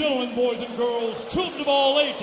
gentlemen, boys and girls, children of all ages.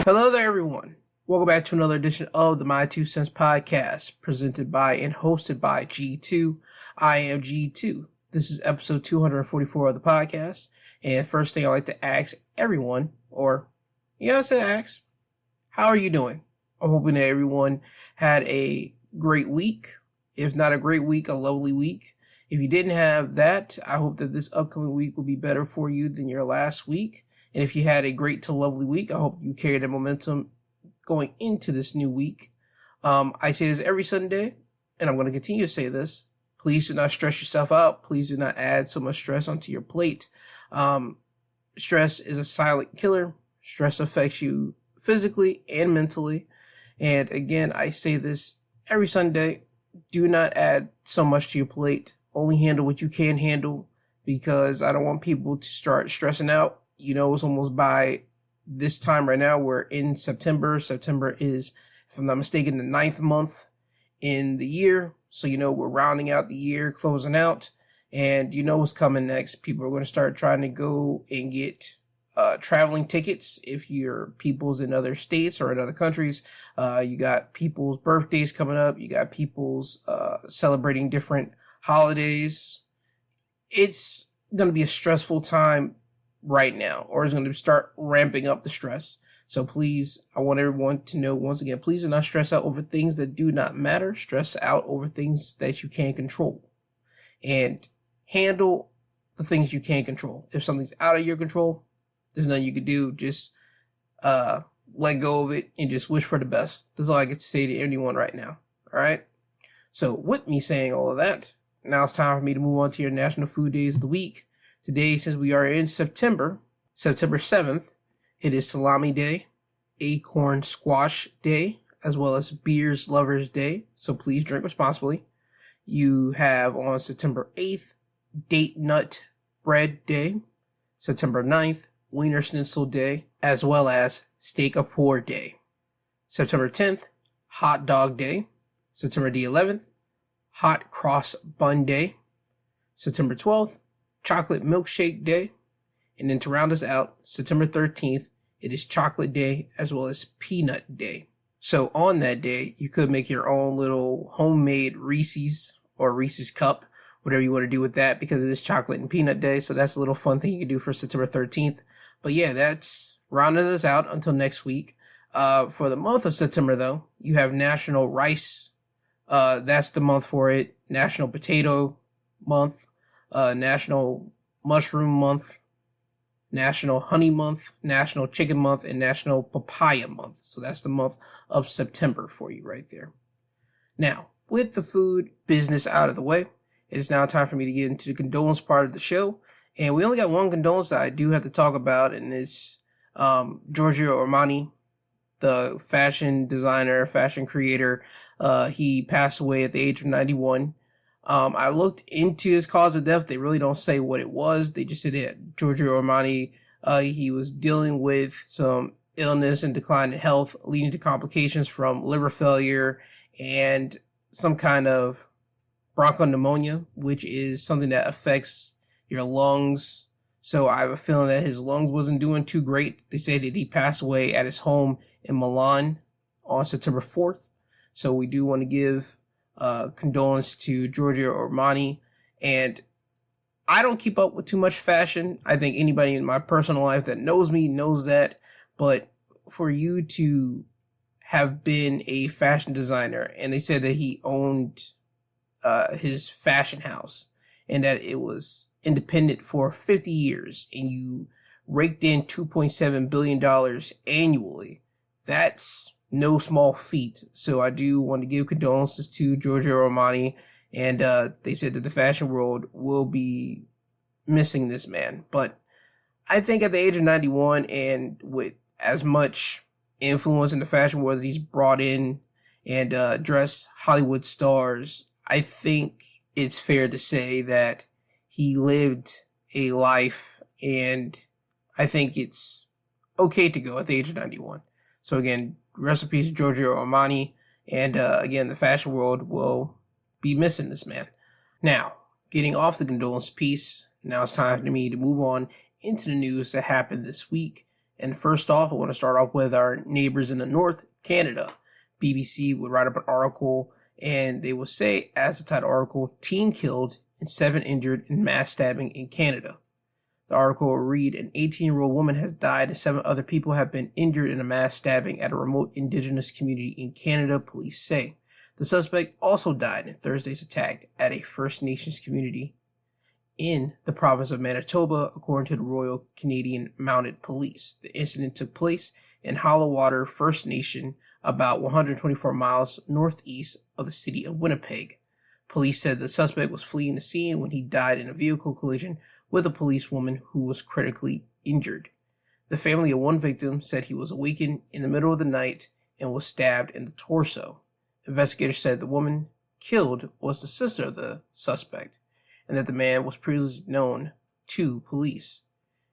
Hello there, everyone. Welcome back to another edition of the My Two Cents podcast, presented by and hosted by G2. I am G2. This is episode 244 of the podcast. And first thing I'd like to ask everyone, or I say ask, how are you doing? I'm hoping that everyone had a great week. If not a great week, a lovely week. If you didn't have that, I hope that this upcoming week will be better for you than your last week. And if you had a great to lovely week, I hope you carry the momentum going into this new week. I say this every Sunday, and I'm going to continue to say this. Please do not stress yourself out. Please do not add so much stress onto your plate. Stress is a silent killer. Stress affects you physically and mentally. And again, I say this every Sunday. Do not add so much to your plate. Only handle what you can handle, because I don't want people to start stressing out. You know, it's almost by this time right now. We're in September. September is, if I'm not mistaken, the 9th month in the year. So, we're rounding out the year, closing out, and what's coming next. People are going to start trying to go and get traveling tickets. If your people's in other states or in other countries, you got people's birthdays coming up. You got people's celebrating different holidays. It's going to be a stressful time right now, or it's going to start ramping up the stress. So please, I want everyone to know, once again, please do not stress out over things that do not matter. Stress out over things that you can't control, and handle the things you can control. If something's out of your control, there's nothing you can do. Just let go of it and just wish for the best. That's all I get to say to anyone right now. All right. So with me saying all of that, now it's time for me to move on to your National Food Days of the week. Today, since we are in September 7th, it is Salami Day, Acorn Squash Day, as well as Beers Lovers Day. So please drink responsibly. You have on September 8th, Date Nut Bread Day, September 9th, Wiener Schnitzel Day, as well as Steak a Pour Day. September 10th, Hot Dog Day. September the 11th, Hot Cross Bun Day. September 12th, Chocolate Milkshake Day. And then to round us out, September 13th, it is Chocolate Day as well as Peanut Day. So on that day, you could make your own little homemade Reese's or Reese's Cup, whatever you want to do with that, because it is Chocolate and Peanut Day. So that's a little fun thing you can do for September 13th. But yeah, that's rounding us out until next week. For the month of September, though, you have National Rice. That's the month for it. National Potato Month. National Mushroom Month, National Honey Month, National Chicken Month, and National Papaya Month. So that's the month of September for you right there. Now, with the food business out of the way, it is now time for me to get into the condolence part of the show. And we only got one condolence that I do have to talk about, and it's Giorgio Armani, the fashion designer, fashion creator. He passed away at the age of 91. I looked into his cause of death. They really don't say what it was. They just said that Giorgio Armani, he was dealing with some illness and decline in health, leading to complications from liver failure and some kind of bronchopneumonia, which is something that affects your lungs. So I have a feeling that his lungs wasn't doing too great. They say that he passed away at his home in Milan on September 4th. So we do want to give condolence to Giorgio Armani. And I don't keep up with too much fashion. I think anybody in my personal life that knows me knows that. But for you to have been a fashion designer, and they said that he owned his fashion house and that it was independent for 50 years, and you raked in $2.7 billion annually, that's no small feat. So I do want to give condolences to Giorgio Armani, and they said that the fashion world will be missing this man. But I think at the age of 91, and with as much influence in the fashion world that he's brought in and dress Hollywood stars, I think it's fair to say that he lived a life, and I think it's okay to go at the age of 91. So again, rest in peace, Giorgio Armani, and again, the fashion world will be missing this man. Now, getting off the condolence piece, now it's time for me to move on into the news that happened this week. And first off, I want to start off with our neighbors in the north, Canada. BBC would write up an article, and they will say, as the title article, "Teen Killed and 7 Injured in Mass Stabbing in Canada." The article will read, "An 18-year-old woman has died and 7 other people have been injured in a mass stabbing at a remote Indigenous community in Canada," police say. The suspect also died in Thursday's attack at a First Nations community in the province of Manitoba, according to the Royal Canadian Mounted Police. The incident took place in Hollowater First Nation, about 124 miles northeast of the city of Winnipeg. Police said the suspect was fleeing the scene when he died in a vehicle collision with a policewoman who was critically injured. The family of one victim said he was awakened in the middle of the night and was stabbed in the torso. Investigators said the woman killed was the sister of the suspect, and that the man was previously known to police.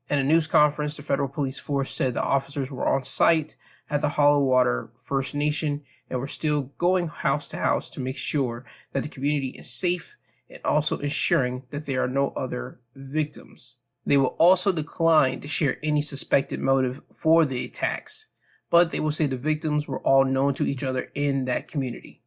In a news conference, the federal police force said the officers were on site at the Hollowater First Nation and were still going house to house to make sure that the community is safe and also ensuring that there are no other victims. They will also decline to share any suspected motive for the attacks, but they will say the victims were all known to each other in that community.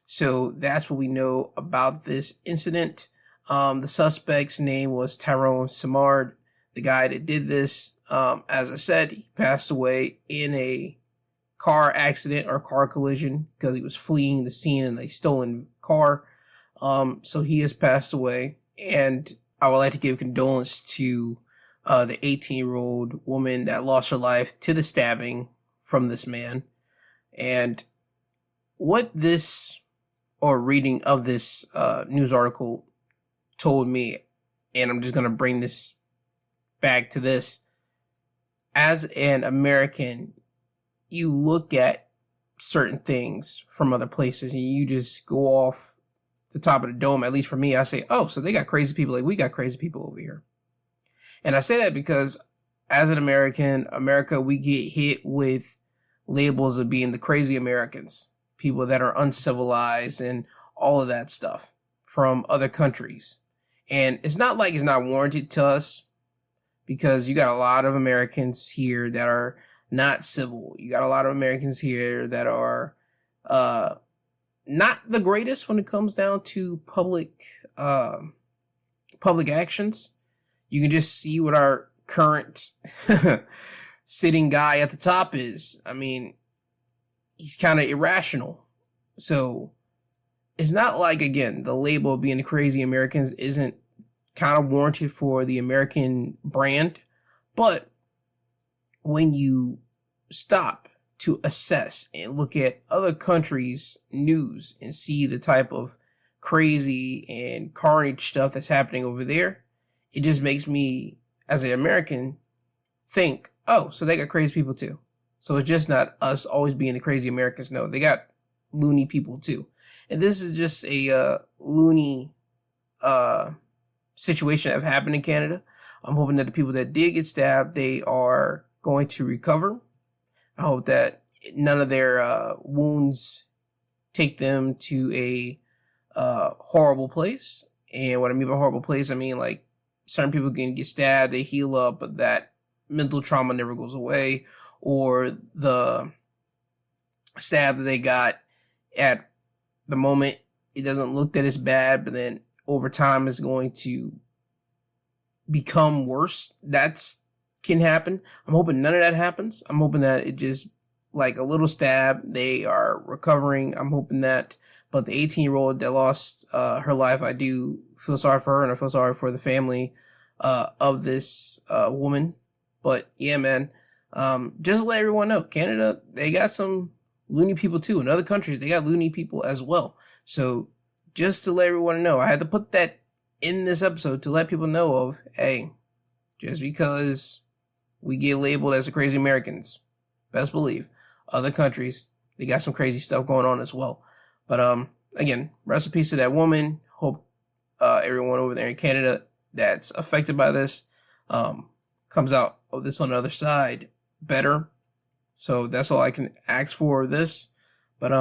So that's what we know about this incident. The suspect's name was Tyrone Simard. The guy that did this, as I said, he passed away in a car accident or car collision because he was fleeing the scene in a stolen car. So he has passed away, and I would like to give condolence to the 18-year-old woman that lost her life to the stabbing from this man. And what this, or reading of this news article told me, and I'm just going to bring this back to this. As an American, you look at certain things from other places and you just go off the top of the dome. At least for me, I say, oh, so they got crazy people like we got crazy people over here. And I say that because as an American, America, we get hit with labels of being the crazy Americans, people that are uncivilized and all of that stuff from other countries. And it's not like it's not warranted to us, because you got a lot of Americans here that are not civil. You got a lot of Americans here that are not the greatest when it comes down to public actions. You can just see what our current sitting guy at the top is. I mean, he's kind of irrational. So it's not like, again, the label of being the crazy Americans isn't kind of warranted for the American brand. But when you stop to assess and look at other countries' news and see the type of crazy and carnage stuff that's happening over there, it just makes me, as an American, think, oh, so they got crazy people too. So it's just not us always being the crazy Americans. No, they got loony people too. And this is just a loony situation that have happened in Canada. I'm hoping that the people that did get stabbed, they are going to recover. I hope that none of their wounds take them to a horrible place. And what I mean by horrible place, I mean like certain people can get stabbed, they heal up, but that mental trauma never goes away. Or the stab that they got at the moment, it doesn't look that it's bad, but then over time it's going to become worse. That's can happen. I'm hoping none of that happens. I'm hoping that it just like a little stab, they are recovering. I'm hoping that. But the 18-year-old that lost her life, I do feel sorry for her, and I feel sorry for the family of this woman. But yeah, man, just let everyone know, Canada, they got some loony people too. In other countries, they got loony people as well. So just to let everyone know, I had to put that in this episode to let people know of, hey, just because we get labeled as the crazy Americans, best believe other countries they got some crazy stuff going on as well. But again, rest in peace to that woman. Hope everyone over there in Canada that's affected by this comes out of this on the other side better. So that's all I can ask for this. But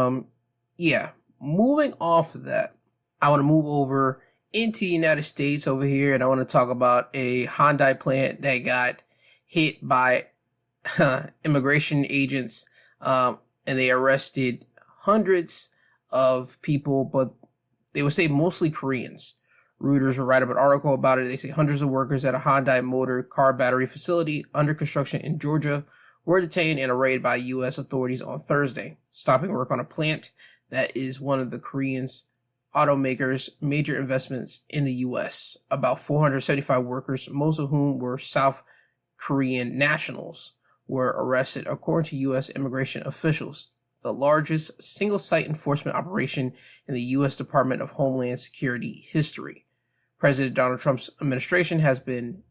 yeah, moving off of that, I want to move over into the United States over here, and I want to talk about a Hyundai plant that got hit by immigration agents, and they arrested hundreds of people, but they would say mostly Koreans. Reuters will write up an article about it. They say hundreds of workers at a Hyundai motor car battery facility under construction in Georgia were detained and arraigned by U.S. authorities on Thursday, stopping work on a plant that is one of the Koreans' automakers' major investments in the U.S. About 475 workers, most of whom were South Korean nationals, were arrested, according to U.S. immigration officials, the largest single-site enforcement operation in the U.S. Department of Homeland Security history. President Donald Trump's administration has been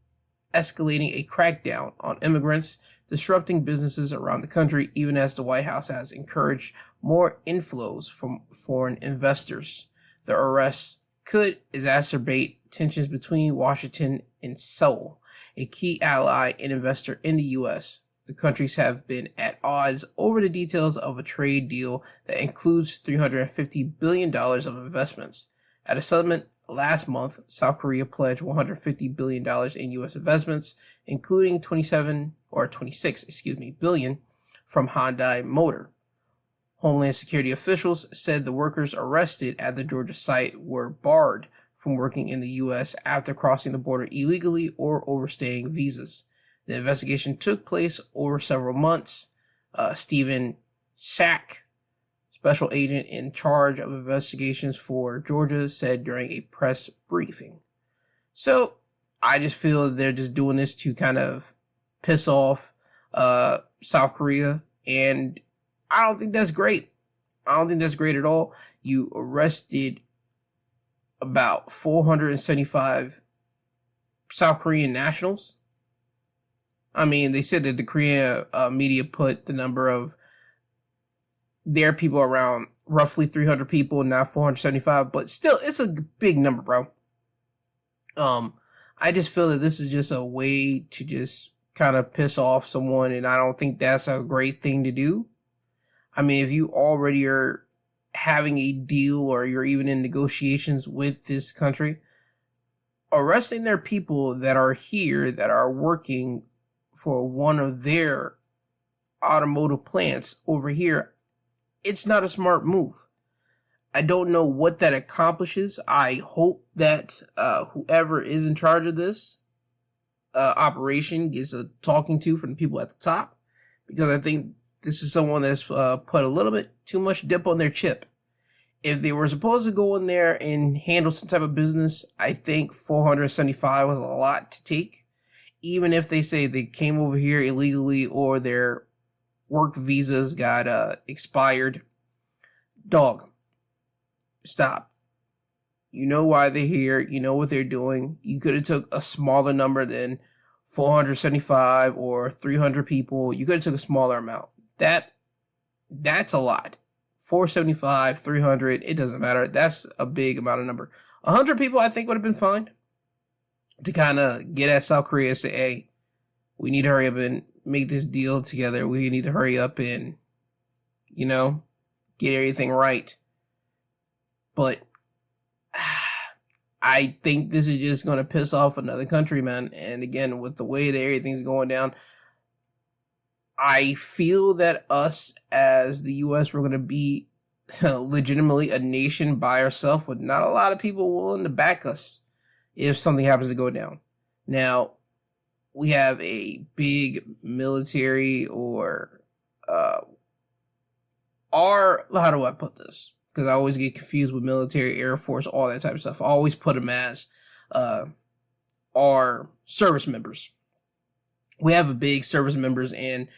escalating a crackdown on immigrants, disrupting businesses around the country, even as the White House has encouraged more inflows from foreign investors. The arrests could exacerbate tensions between Washington and Seoul, a key ally and investor in the U.S. The countries have been at odds over the details of a trade deal that includes $350 billion of investments. At a summit last month, South Korea pledged $150 billion in U.S. investments, including 26 billion from Hyundai Motor. Homeland Security officials said the workers arrested at the Georgia site were barred from working in the U.S. after crossing the border illegally or overstaying visas. The investigation took place over several months. Stephen Shack, special agent in charge of investigations for Georgia, said during a press briefing. So I just feel they're just doing this to kind of piss off South Korea, and I don't think that's great. I don't think that's great at all. You arrested about 475 South Korean nationals. I mean, they said that the Korean media put the number of their people around roughly 300 people, not 475, but still, it's a big number, bro. I just feel that this is just a way to just kind of piss off someone, and I don't think that's a great thing to do. I mean, if you already are having a deal or you're even in negotiations with this country, arresting their people that are here, that are working for one of their automotive plants over here, it's not a smart move. I don't know what that accomplishes. I hope that whoever is in charge of this operation gets a talking to from the people at the top, because I think this is someone that's put a little bit too much dip on their chip. If they were supposed to go in there and handle some type of business, I think 475 was a lot to take. Even if they say they came over here illegally or their work visas got expired, dog, stop. You know why they're here. You know what they're doing. You could have took a smaller number than 475 or 300 people. You could have took a smaller amount. That's a lot. 475, 300, it doesn't matter. That's a big amount of number. 100 people, I think, would have been fine to kind of get at South Korea and say, hey, we need to hurry up and make this deal together. We need to hurry up and, get everything right. But I think this is just going to piss off another country, man. And again, with the way that everything's going down, I feel that us as the U.S., we're going to be legitimately a nation by ourselves with not a lot of people willing to back us if something happens to go down. Now, we have a big military or how do I put this? Because I always get confused with military, Air Force, all that type of stuff. I always put them as our service members. We have a big service members, and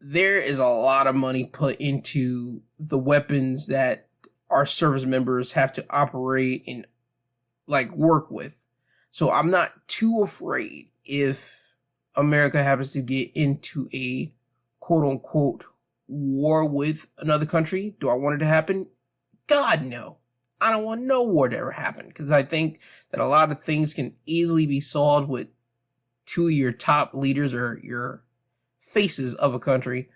there is a lot of money put into the weapons that our service members have to operate and work with. So I'm not too afraid if America happens to get into a quote unquote war with another country. Do I want it to happen? God, no. I don't want no war to ever happen, because I think that a lot of things can easily be solved with two of your top leaders or your faces of a country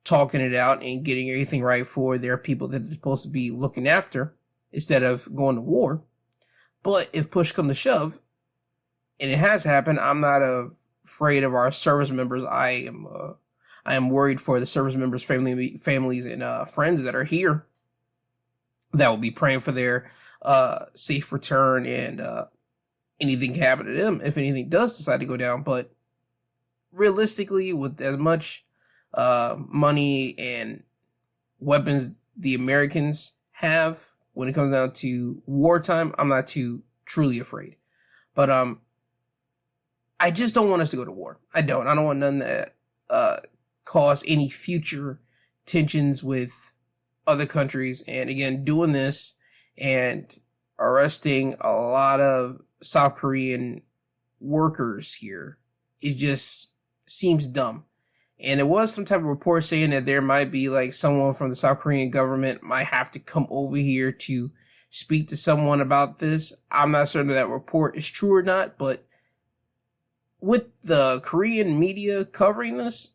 talking it out and getting everything right for their people that they're supposed to be looking after instead of going to war. But if push comes to shove, and it has happened, I'm not afraid of our service members. I am worried for the service members' families and friends that are here that will be praying for their safe return, and anything can happen to them if anything does decide to go down. But realistically, with as much money and weapons the Americans have when it comes down to wartime, I'm not too truly afraid. But I just don't want us to go to war. I don't want none that cause any future tensions with other countries. And again, doing this and arresting a lot of South Korean workers here, it just seems dumb. And there was some type of report saying that there might be like someone from the South Korean government might have to come over here to speak to someone about this. I'm not certain that report is true or not, but with the Korean media covering this,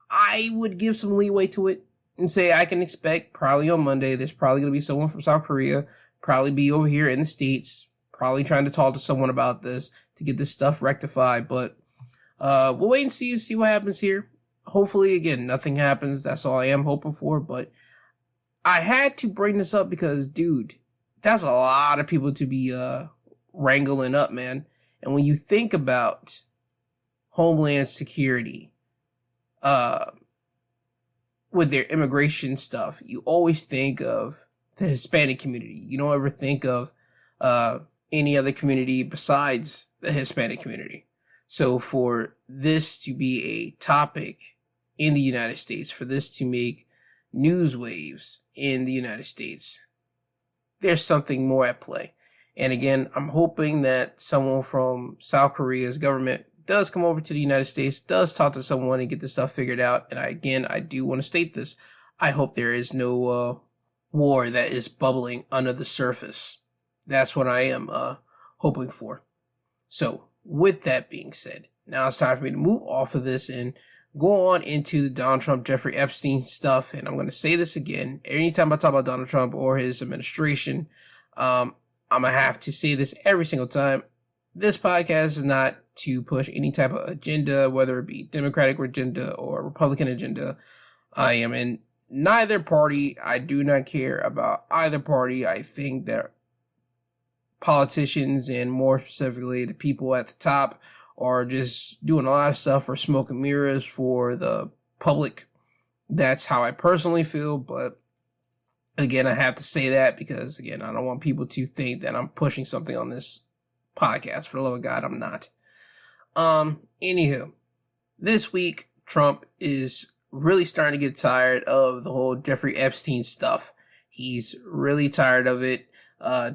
I would give some leeway to it and say I can expect probably on Monday there's probably going to be someone from South Korea, probably be over here in the States, probably trying to talk to someone about this to get this stuff rectified. But we'll wait and see what happens here. Hopefully, again, nothing happens. That's all I am hoping for. But I had to bring this up because, dude, that's a lot of people to be wrangling up, man. And when you think about Homeland Security, with their immigration stuff, you always think of the Hispanic community. You don't ever think of any other community besides the Hispanic community. So for this to be a topic in the United States, for this to make news waves in the United States, there's something more at play. And again, I'm hoping that someone from South Korea's government does come over to the United States, does talk to someone and get this stuff figured out. And I do want to state this. I hope there is no war that is bubbling under the surface. That's what I am hoping for. So with that being said, now it's time for me to move off of this and go on into the Donald Trump, Jeffrey Epstein stuff. And I'm going to say this again. Anytime I talk about Donald Trump or his administration, I'm going to have to say this every single time. This podcast is not to push any type of agenda, whether it be Democratic agenda or Republican agenda. I am in neither party. I do not care about either party. I think that politicians, and more specifically the people at the top, are just doing a lot of stuff for smoke and mirrors for the public. That's how I personally feel. But again, I have to say that because, again, I don't want people to think that I'm pushing something on this podcast. For the love of God, I'm not. Anywho, this week, Trump is really starting to get tired of the whole Jeffrey Epstein stuff. He's really tired of it.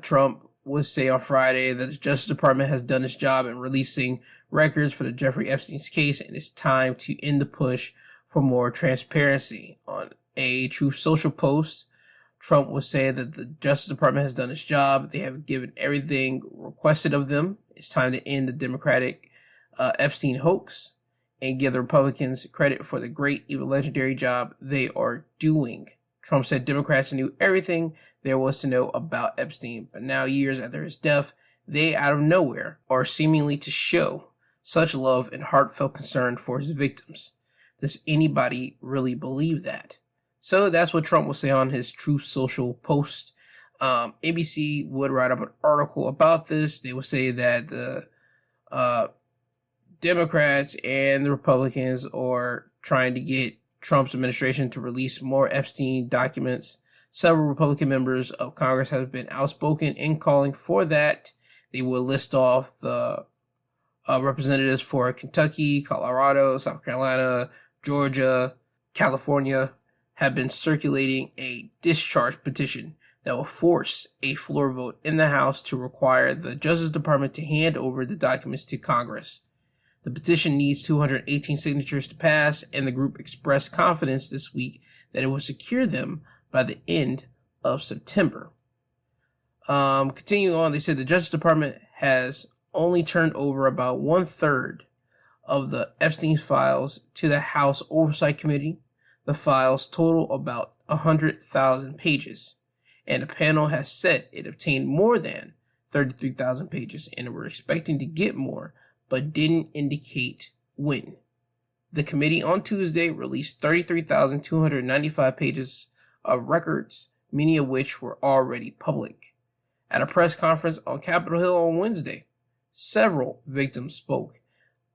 Trump would say on Friday that the Justice Department has done its job in releasing records for the Jeffrey Epstein's case, and it's time to end the push for more transparency. On a Truth Social post, Trump was saying that the Justice Department has done its job. They have given everything requested of them. It's time to end the Democratic Epstein hoax and give the Republicans credit for the great, even legendary job they are doing. Trump said Democrats knew everything there was to know about Epstein, but now, years after his death, they, out of nowhere, are seemingly to show such love and heartfelt concern for his victims. Does anybody really believe that? So that's what Trump will say on his Truth Social post. ABC would write up an article about this. They would say that the Democrats and the Republicans are trying to get Trump's administration to release more Epstein documents. Several Republican members of Congress have been outspoken in calling for that. They will list off the representatives for Kentucky, Colorado, South Carolina, Georgia, California, have been circulating a discharge petition that will force a floor vote in the House to require the Justice Department to hand over the documents to Congress. The petition needs 218 signatures to pass, and the group expressed confidence this week that it will secure them by the end of September. Continuing on, they said the Justice Department has only turned over about 1/3 of the Epstein files to the House Oversight Committee. The files total about 100,000 pages, and the panel has said it obtained more than 33,000 pages and were expecting to get more, but didn't indicate when. The committee on Tuesday released 33,295 pages of records, many of which were already public. At a press conference on Capitol Hill on Wednesday, several victims spoke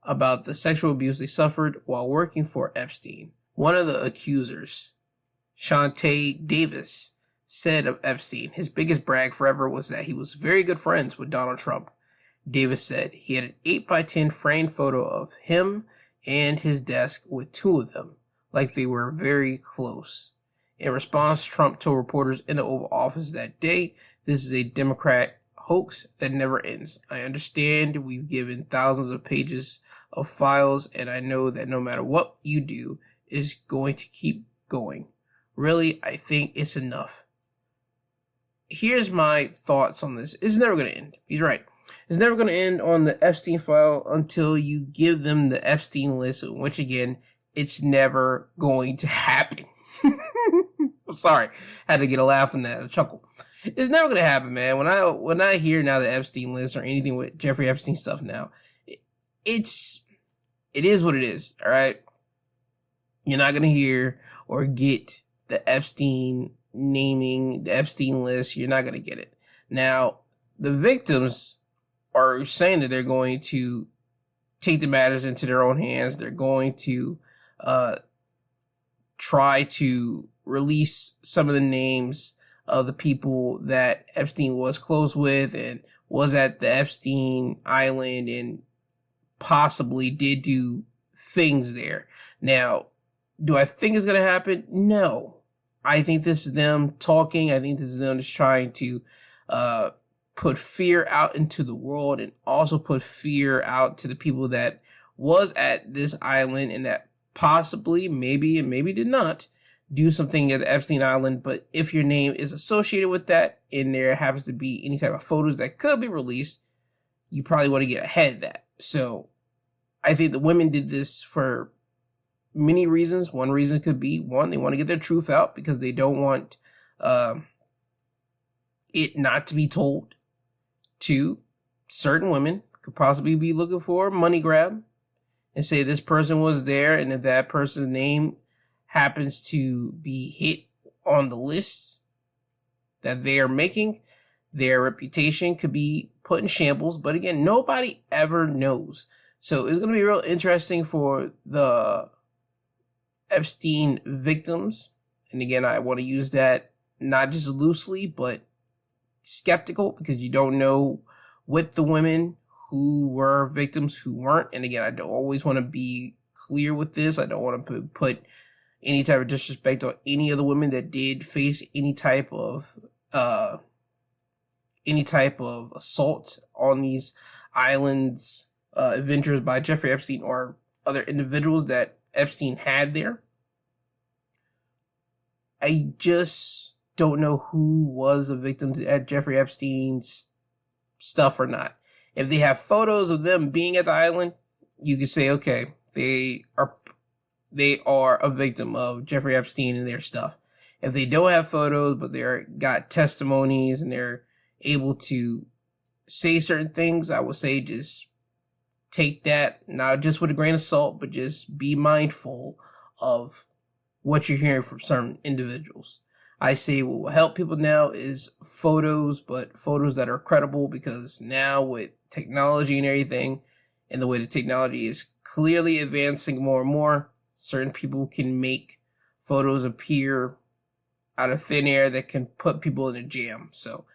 about the sexual abuse they suffered while working for Epstein. One of the accusers, Shantae Davis, said of Epstein, his biggest brag forever was that he was very good friends with Donald Trump. Davis said he had an 8x10 framed photo of him and his desk with two of them, like they were very close. In response, Trump told reporters in the Oval Office that day, "This is a Democrat hoax that never ends. I understand we've given thousands of pages of files, and I know that no matter what you do, it's going to keep going. Really, I think it's enough." Here's my thoughts on this. It's never going to end. He's right. It's never going to end on the Epstein file until you give them the Epstein list, which again, it's never going to happen. I'm sorry. Had to get a laugh on that, a chuckle. It's never going to happen, man. When I hear now the Epstein list or anything with Jeffrey Epstein stuff now, it is what it is, all right? You're not going to hear or get the Epstein naming, the Epstein list. You're not going to get it. Now, the victims are saying that they're going to take the matters into their own hands. They're going to try to release some of the names of the people that Epstein was close with and was at the Epstein Island and possibly did do things there. Now, do I think it's going to happen? No. I think this is them talking. I think this is them just trying to put fear out into the world and also put fear out to the people that was at this island and that possibly, maybe, and maybe did not do something at the Epstein Island. But if your name is associated with that and there happens to be any type of photos that could be released, you probably want to get ahead of that. So I think the women did this for many reasons. One reason could be, one, they want to get their truth out because they don't want it not to be told. Two, certain women could possibly be looking for a money grab and say this person was there, and if that person's name happens to be hit on the list that they are making, their reputation could be put in shambles. But again, nobody ever knows. So it's going to be real interesting for the Epstein victims. And again, I want to use that not just loosely, but skeptical, because you don't know with the women who were victims, who weren't. And again, I don't always want to be clear with this. I don't want to put any type of disrespect on any of the women that did face any type of assault on these islands, adventures by Jeffrey Epstein or other individuals that Epstein had there. I just don't know who was a victim at Jeffrey Epstein's stuff or not. If they have photos of them being at the island, you can say, okay, they are a victim of Jeffrey Epstein and their stuff. If they don't have photos, but they're got testimonies and they're able to say certain things, I would say just take that, not just with a grain of salt, but just be mindful of what you're hearing from certain individuals. I say what will help people now is photos, but photos that are credible, because now with technology and everything, and the way the technology is clearly advancing more and more, certain people can make photos appear out of thin air that can put people in a jam. So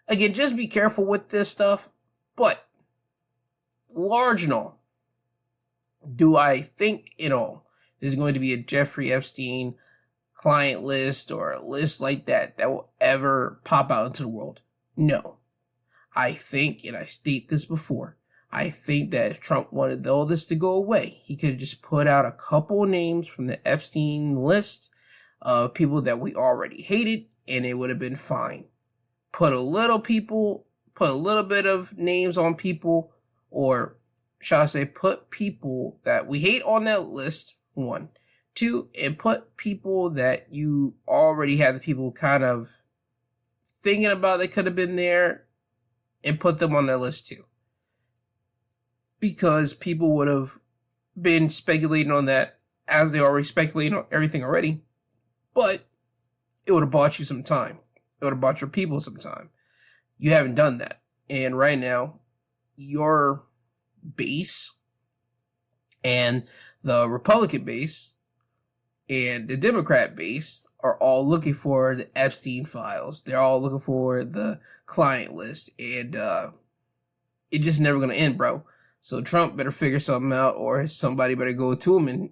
again, just be careful with this stuff. But large and all, do I think, there's going to be a Jeffrey Epstein client list or a list like that will ever pop out into the world? No. I think, and I state this before, I think that if Trump wanted all this to go away, he could have just put out a couple names from the Epstein list of people that we already hated, and it would have been fine. Put a little bit of names on people, or shall I say, put people that we hate on that list, 1. 2, and put people that you already had the people kind of thinking about that could have been there, and put them on that list too. Because people would have been speculating on that as they already speculated on everything already. But it would have bought you some time. It would have bought your people some time. You haven't done that. And right now, your base and the Republican base and the Democrat base are all looking for the Epstein files. They're all looking for the client list. And it's just never going to end, bro. So Trump better figure something out, or somebody better go to him and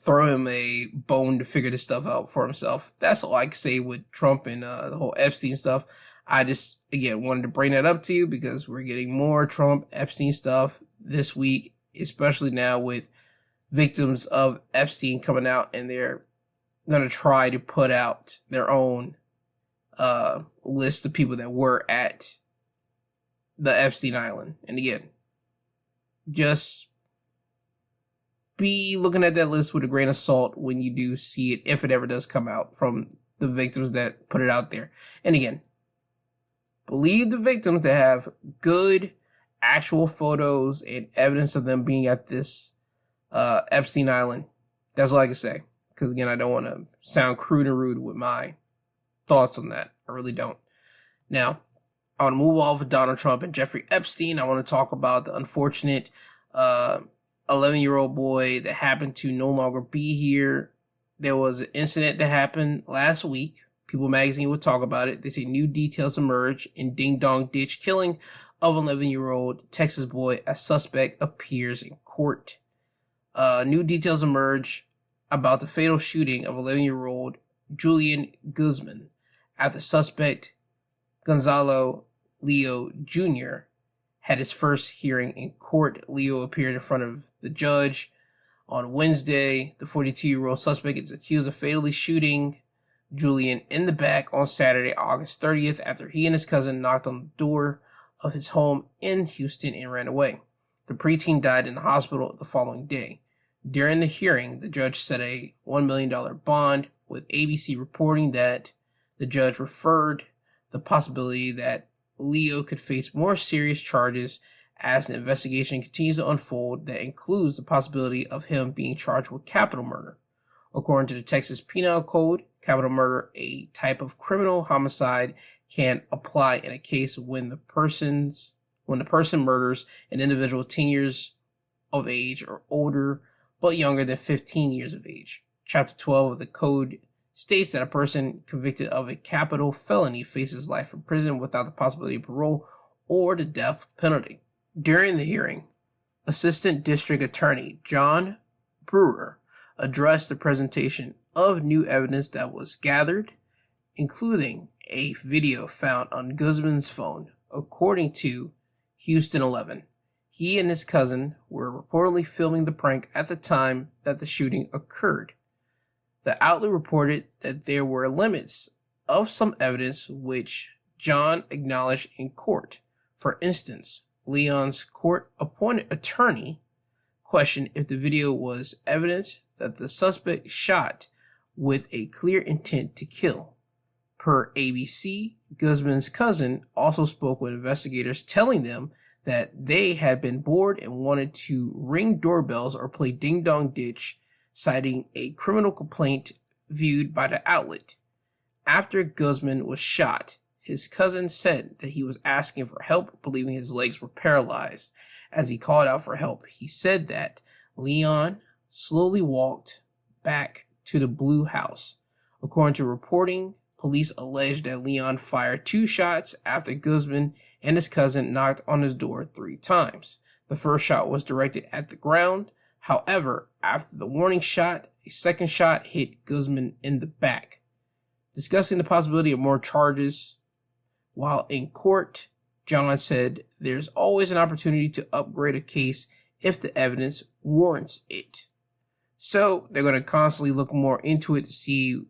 throw him a bone to figure this stuff out for himself. That's all I can say with Trump and the whole Epstein stuff. I just, again, wanted to bring that up to you because we're getting more Trump Epstein stuff this week, especially now with victims of Epstein coming out, and they're going to try to put out their own list of people that were at the Epstein Island. And again, just be looking at that list with a grain of salt when you do see it, if it ever does come out from the victims that put it out there. And again, believe the victims that have good actual photos and evidence of them being at this Epstein Island. That's all I can say. Because again, I don't want to sound crude and rude with my thoughts on that. I really don't. Now, I want to move off of Donald Trump and Jeffrey Epstein. I want to talk about the unfortunate 11-year-old boy that happened to no longer be here. There was an incident that happened last week. People Magazine would talk about it. They say new details emerge in Ding Dong Ditch killing of 11-year-old Texas boy as suspect appears in court. New details emerge about the fatal shooting of 11-year-old Julian Guzman after suspect Gonzalo Leo Jr. had his first hearing in court. Leo appeared in front of the judge on Wednesday. The 42-year-old suspect is accused of fatally shooting Julian in the back on Saturday, August 30th, after he and his cousin knocked on the door of his home in Houston and ran away. The preteen died in the hospital the following day. During the hearing, the judge set a $1 million bond, with ABC reporting that the judge referred the possibility that Leo could face more serious charges as the investigation continues to unfold. That includes the possibility of him being charged with capital murder. According to the Texas Penal Code, capital murder, a type of criminal homicide, can apply in a case when the person murders an individual 10 years of age or older, but younger than 15 years of age. Chapter 12 of the code states that a person convicted of a capital felony faces life in prison without the possibility of parole or the death penalty. During the hearing, Assistant District Attorney John Brewer addressed the presentation of new evidence that was gathered, including a video found on Guzman's phone. According to Houston 11, he and his cousin were reportedly filming the prank at the time that the shooting occurred. The outlet reported that there were limits of some evidence, which John acknowledged in court. For instance, Leon's court-appointed attorney questioned if the video was evidence that the suspect shot with a clear intent to kill. Per ABC, Guzman's cousin also spoke with investigators, telling them that they had been bored and wanted to ring doorbells or play Ding Dong Ditch, citing a criminal complaint viewed by the outlet. After Guzman was shot, his cousin said that he was asking for help, believing his legs were paralyzed. As he called out for help, he said that Leon slowly walked back to the blue house. According to reporting, police alleged that Leon fired 2 shots after Guzman and his cousin knocked on his door 3 times. The first shot was directed at the ground. However, after the warning shot, a second shot hit Guzman in the back. Discussing the possibility of more charges while in court, John said there's always an opportunity to upgrade a case if the evidence warrants it. So they're going to constantly look more into it to see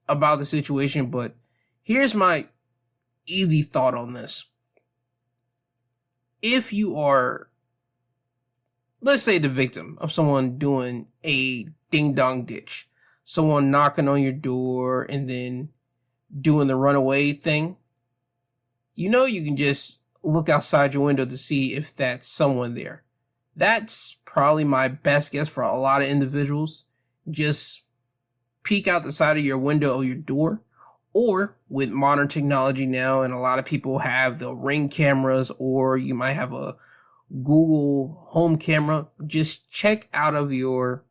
about the situation. But here's my easy thought on this. If you are, let's say, the victim of someone doing a ding-dong ditch, someone knocking on your door and then doing the runaway thing, you can just look outside your window to see if that's someone there. That's probably my best guess for a lot of individuals. Just peek out the side of your window or your door, or with modern technology now, and a lot of people have the Ring cameras, or you might have a Google Home camera. Just check out of your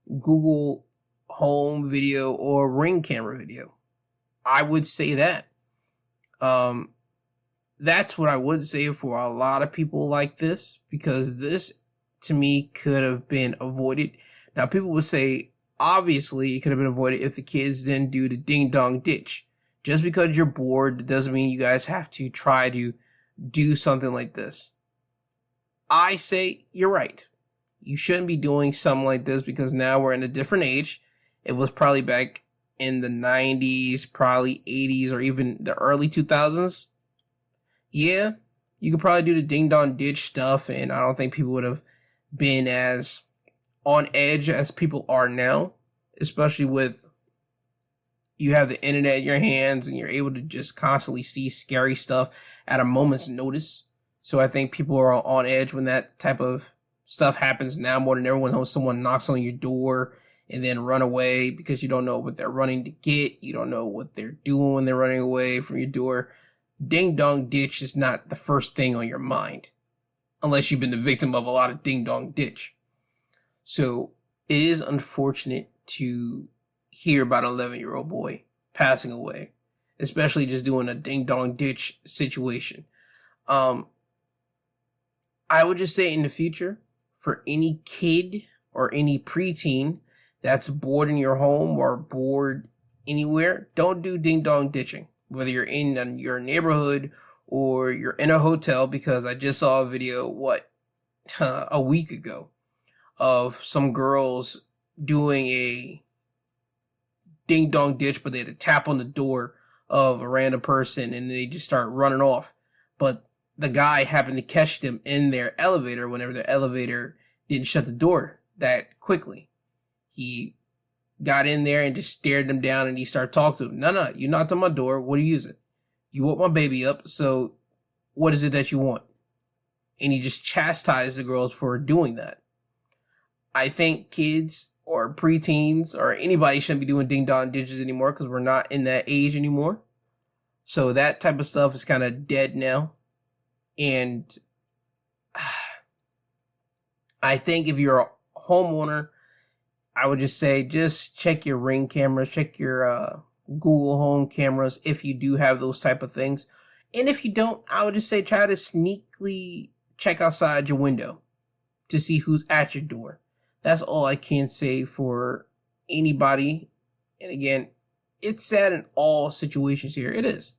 Google Home video or Ring camera video. I would say that. That's what I would say for a lot of people like this, because this, to me, could have been avoided. Now, people would say, obviously, it could have been avoided if the kids didn't do the ding-dong ditch. Just because you're bored doesn't mean you guys have to try to do something like this. I say you're right. You shouldn't be doing something like this, because now we're in a different age. It was probably back in the 90s, probably 80s, or even the early 2000s. Yeah, you could probably do the ding-dong ditch stuff, and I don't think people would have been as on edge as people are now, especially with you have the internet in your hands and you're able to just constantly see scary stuff at a moment's notice. So I think people are on edge when that type of stuff happens now more than ever, when someone knocks on your door and then run away because you don't know what they're running to get. You don't know what they're doing when they're running away from your door. Ding-dong ditch is not the first thing on your mind, unless you've been the victim of a lot of ding-dong ditch. So it is unfortunate to hear about an 11-year-old boy passing away, especially just doing a ding-dong ditch situation. I would just say in the future, for any kid or any preteen that's bored in your home or bored anywhere, don't do ding-dong ditching. Whether you're in your neighborhood or you're in a hotel, because I just saw a video, a week ago, of some girls doing a ding-dong ditch, but they had to tap on the door of a random person and they just start running off. But the guy happened to catch them in their elevator whenever their elevator didn't shut the door that quickly. He got in there and just stared them down, and he started talking to them. No, you knocked on my door. What are you using? You woke my baby up, so what is it that you want? And he just chastised the girls for doing that. I think kids or preteens or anybody shouldn't be doing ding-dong ditches anymore, because we're not in that age anymore. So that type of stuff is kind of dead now. And I think if you're a homeowner, I would just say, just check your Ring cameras, check your Google Home cameras if you do have those type of things. And if you don't, I would just say try to sneakily check outside your window to see who's at your door. That's all I can say for anybody. And again, it's sad in all situations here. It is.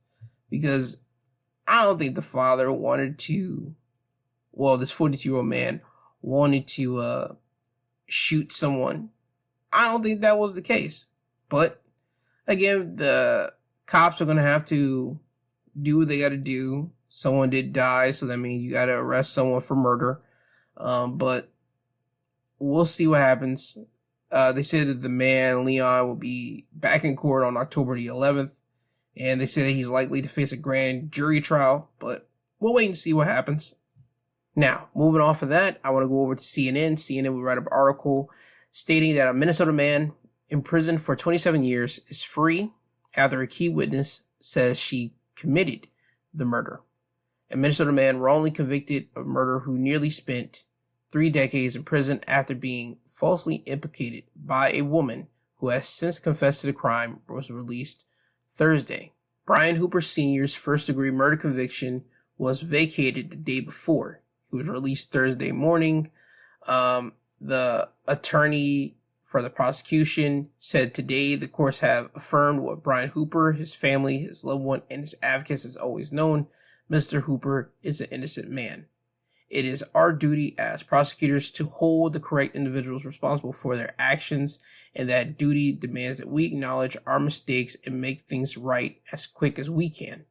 Because I don't think the father wanted to, this 42-year-old man wanted to shoot someone. I don't think that was the case. But again, the cops are going to have to do what they got to do. Someone did die, so that means you got to arrest someone for murder. But we'll see what happens. They said that the man, Leon, will be back in court on October the 11th. And they say that he's likely to face a grand jury trial. But we'll wait and see what happens. Now, moving off of that, I want to go over to CNN. CNN will write up an article stating that a Minnesota man imprisoned for 27 years is free after a key witness says she committed the murder. A Minnesota man wrongly convicted of murder who nearly spent 3 decades in prison after being falsely implicated by a woman who has since confessed to the crime was released Thursday. Brian Hooper Sr.'s first-degree murder conviction was vacated the day before. He was released Thursday morning. The attorney for the prosecution said today the courts have affirmed what Brian Hooper, his family, his loved one, and his advocates has always known. Mr. Hooper is an innocent man. It is our duty as prosecutors to hold the correct individuals responsible for their actions, and that duty demands that we acknowledge our mistakes and make things right as quick as we can.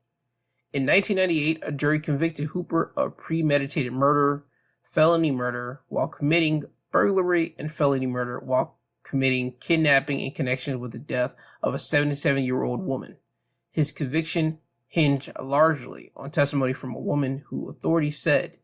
In 1998, a jury convicted Hooper of premeditated murder, felony murder while committing burglary, and felony murder while committing kidnapping in connection with the death of a 77-year-old woman. His conviction hinged largely on testimony from a woman who authorities said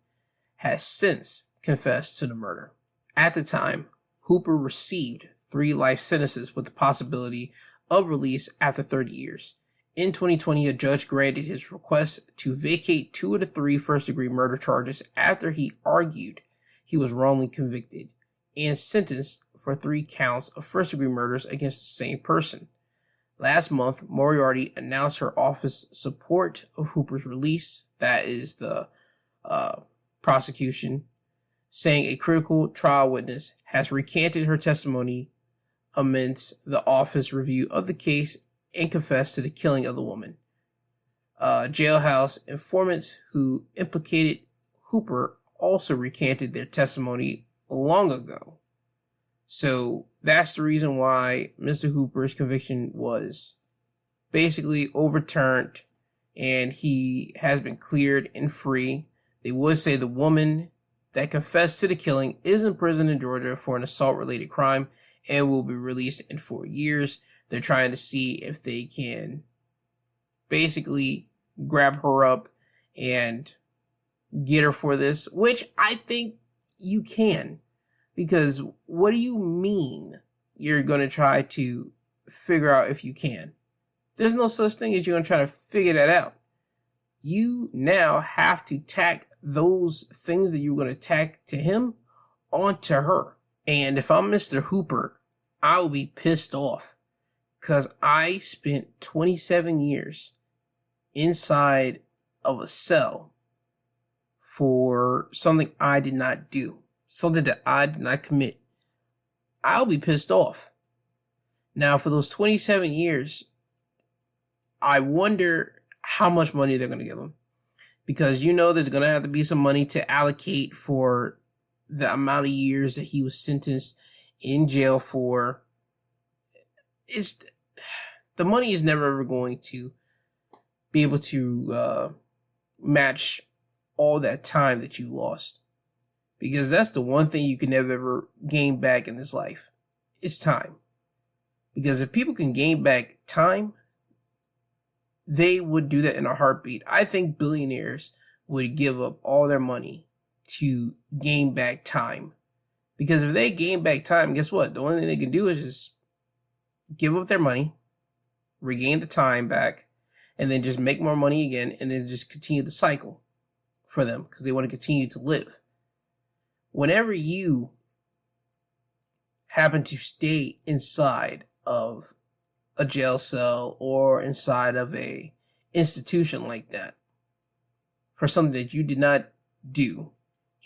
has since confessed to the murder. At the time, Hooper received 3 life sentences with the possibility of release after 30 years. In 2020, a judge granted his request to vacate 2 of the 3 first-degree murder charges after he argued he was wrongly convicted and sentenced for 3 counts of first-degree murders against the same person. Last month, Moriarty announced her office support of Hooper's release, that is the prosecution, saying a critical trial witness has recanted her testimony amidst the office review of the case and confessed to the killing of the woman. Jailhouse informants who implicated Hooper also recanted their testimony long ago. So that's the reason why Mr. Hooper's conviction was basically overturned and he has been cleared and free. They would say the woman that confessed to the killing is in prison in Georgia for an assault-related crime and will be released in 4 years. They're trying to see if they can basically grab her up and get her for this, which I think you can. Because what do you mean you're going to try to figure out if you can? There's no such thing as you're going to try to figure that out. You now have to tack those things that you're going to tack to him onto her. And if I'm Mr. Hooper, I will be pissed off because I spent 27 years inside of a cell for something I did not do, something that I did not commit. I'll be pissed off. Now, for those 27 years, I wonder how much money they're going to give him. Because you know there's going to have to be some money to allocate for the amount of years that he was sentenced in jail for. The money is never ever going to be able to match all that time that you lost. Because that's the one thing you can never ever gain back in this life. It's time. Because if people can gain back time, they would do that in a heartbeat. I think billionaires would give up all their money to gain back time. Because if they gain back time, guess what? The only thing they can do is just give up their money, regain the time back, and then just make more money again, and then just continue the cycle for them because they want to continue to live. Whenever you happen to stay inside of a jail cell or inside of a institution like that for something that you did not do,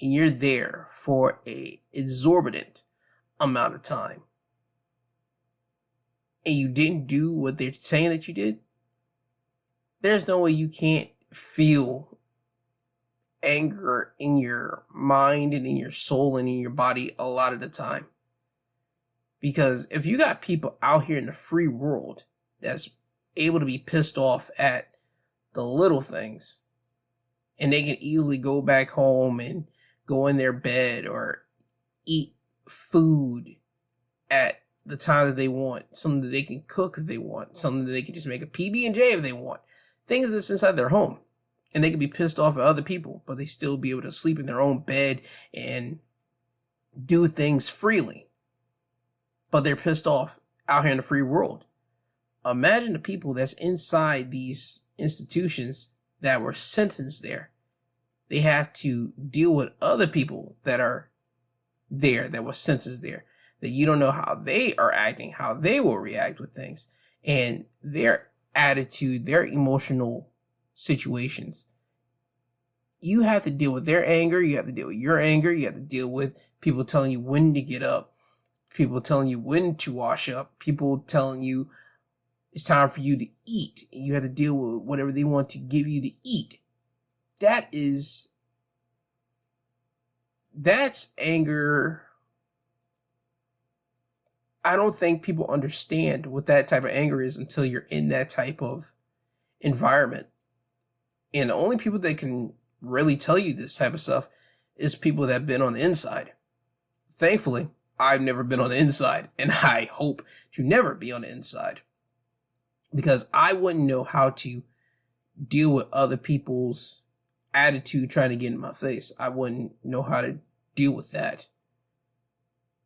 and you're there for a exorbitant amount of time, and you didn't do what they're saying that you did, there's no way you can't feel anger in your mind and in your soul and in your body a lot of the time. Because if you got people out here in the free world that's able to be pissed off at the little things, and they can easily go back home and go in their bed or eat food at the time that they want, something that they can cook if they want, something that they can just make a PB&J if they want, things that's inside their home. And they can be pissed off at other people, but they still be able to sleep in their own bed and do things freely. But they're pissed off out here in the free world. Imagine the people that's inside these institutions that were sentenced there. They have to deal with other people that are there, that were sentenced there, that you don't know how they are acting, how they will react with things, and their attitude, their emotional situations. You have to deal with their anger, you have to deal with your anger, you have to deal with people telling you when to get up, people telling you when to wash up, people telling you it's time for you to eat, and you have to deal with whatever they want to give you to eat. That's anger. I don't think people understand what that type of anger is until you're in that type of environment. And the only people that can really tell you this type of stuff is people that have been on the inside. Thankfully, I've never been on the inside, and I hope to never be on the inside, because I wouldn't know how to deal with other people's attitude trying to get in my face. I wouldn't know how to deal with that.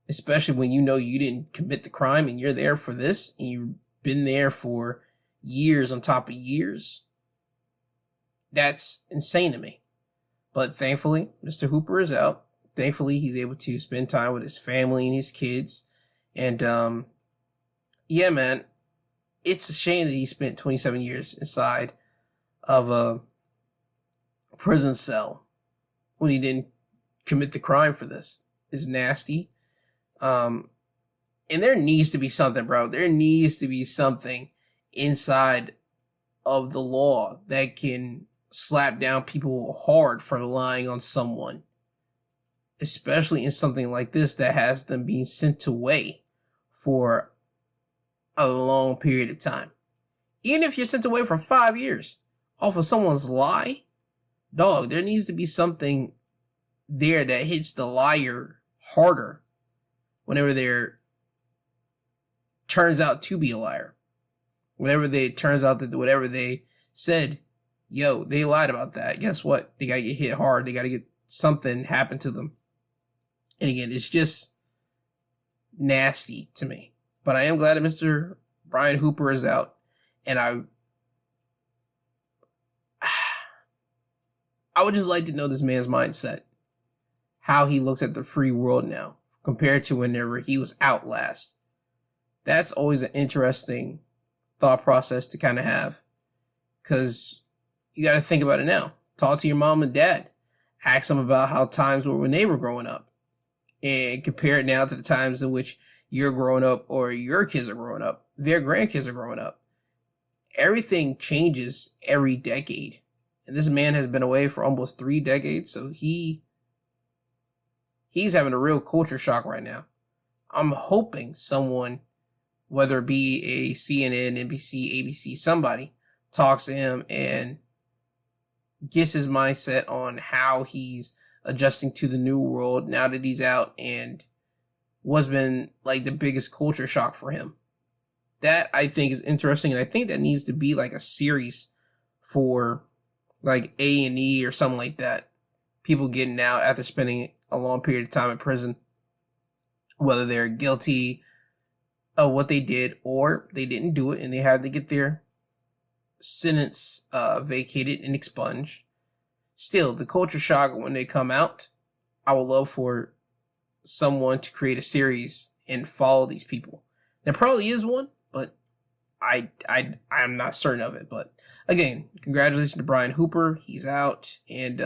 Especially when you know you didn't commit the crime and you're there for this, and you've been there for years on top of years. That's insane to me. But thankfully, Mr. Hooper is out. Thankfully, he's able to spend time with his family and his kids. And, yeah, man, it's a shame that he spent 27 years inside of a prison cell when he didn't commit the crime for this. It's nasty. And there needs to be something, bro. There needs to be something inside of the law that can slap down people hard for lying on someone, especially in something like this that has them being sent away for a long period of time. Even if you're sent away for 5 years off of someone's lie, dog, there needs to be something there that hits the liar harder whenever they're turns out to be a liar. Whenever it turns out that whatever they said, yo, they lied about that. Guess what? They gotta get hit hard. They gotta get something happen to them. And again, it's just nasty to me. But I am glad that Mr. Brian Hooper is out. And I would just like to know this man's mindset. How he looks at the free world now compared to whenever he was out last. That's always an interesting thought process to kind of have. Because you got to think about it now. Talk to your mom and dad. Ask them about how times were when they were growing up. And compare it now to the times in which you're growing up or your kids are growing up. Their grandkids are growing up. Everything changes every decade. And this man has been away for almost 3 decades. So he's having a real culture shock right now. I'm hoping someone, whether it be a CNN, NBC, ABC, somebody, talks to him and gets his mindset on how he's adjusting to the new world now that he's out, and what's been like the biggest culture shock for him. That I think is interesting, and I think that needs to be like a series for like A&E or something like that. People getting out after spending a long period of time in prison, whether they're guilty of what they did or they didn't do it and they had to get their sentence vacated and expunged. Still, the culture shock when they come out, I would love for someone to create a series and follow these people. There probably is one, but I'm not certain of it. But again, congratulations to Brian Hooper. He's out. And